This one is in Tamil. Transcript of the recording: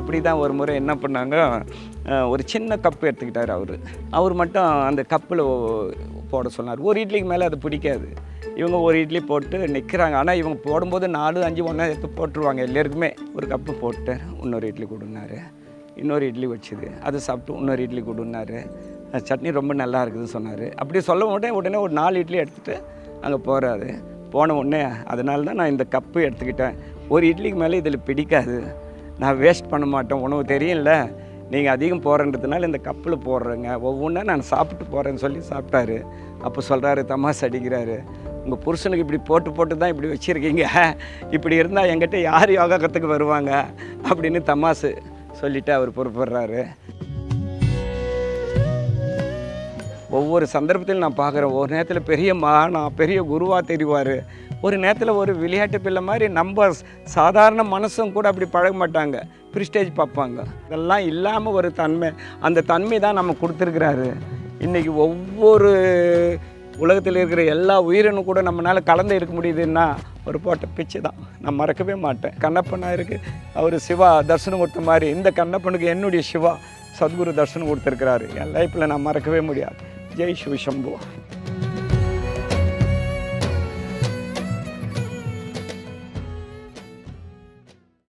அப்படி தான் ஒரு முறை என்ன பண்ணாங்க, ஒரு சின்ன கப்பு எடுத்துக்கிட்டார் அவர் மட்டும் அந்த கப்பில் போட சொன்னார். ஒரு இட்லிக்கு மேலே அது பிடிக்காது. இவங்க ஒரு இட்லி போட்டு நிற்கிறாங்க. ஆனால் இவங்க போடும்போது 4, 5 ஒன்றா எடுத்து போட்டுருவாங்க. எல்லாருக்குமே ஒரு கப்பு போட்டு இன்னொரு இட்லி கொடுன்னாரு. இன்னொரு இட்லி வச்சுது, அது சாப்பிட்டு இன்னொரு இட்லி கொடுன்னாரு. சட்னி ரொம்ப நல்லா இருக்குதுன்னு சொன்னார். அப்படி சொல்ல உடனே ஒரு 4 இட்லி எடுத்துகிட்டு அங்கே போகிறாரு. போன உடனே அதனால தான் நான் இந்த கப்பு எடுத்துக்கிட்டேன். ஒரு இட்லிக்கு மேலே இதில் பிடிக்காது, நான் வேஸ்ட் பண்ண மாட்டேன், உணவு தெரியும்ல, நீங்கள் அதிகம் போகிறன்றதுனால இந்த கப்பில் போடுறேங்க, ஒவ்வொன்றா நான் சாப்பிட்டு போகிறேன்னு சொல்லி சாப்பிட்டாரு. அப்போ சொல்கிறாரு, தமாஷ் அடிக்கிறாரு, உங்கள் புருஷனுக்கு இப்படி போட்டு தான் இப்படி வச்சுருக்கீங்க, இப்படி இருந்தால் என்கிட்ட யார் யோகா கற்றுக்கு வருவாங்க அப்படின்னு தமாஷு சொல்லிவிட்டு அவர் பொறுப்படுறாரு. ஒவ்வொரு சந்தர்ப்பத்திலும் நான் பார்க்குறேன், ஒரு நேரத்தில் பெரிய நான் பெரிய குருவாக தெரிவார், ஒரு நேரத்தில் ஒரு விளையாட்டு பிள்ளை மாதிரி நம்ம சாதாரண மனசும் கூட அப்படி பழக மாட்டாங்க, ப்ரிஸ்டேஜ் பார்ப்பாங்க. இதெல்லாம் இல்லாமல் ஒரு தன்மை, அந்த தன்மை தான் நம்ம கொடுத்துருக்குறாரு. இன்றைக்கி ஒவ்வொரு உலகத்தில் இருக்கிற எல்லா உயிரினும் கூட நம்மளால் கலந்து இருக்க முடியுதுன்னா ஒரு போட்ட பிச்சு தான். நான் மறக்கவே மாட்டேன். கண்ணப்பனா இருக்குது, அவர் சிவா தரிசனம் கொடுத்த மாதிரி இந்த கண்ணப்பனுக்கு என்னுடைய சிவா சத்குரு தரிசனம் கொடுத்துருக்கிறாரு. என் லைஃப்பில் நான் மறக்கவே முடியாது. ஜெய் சிவ சம்பு.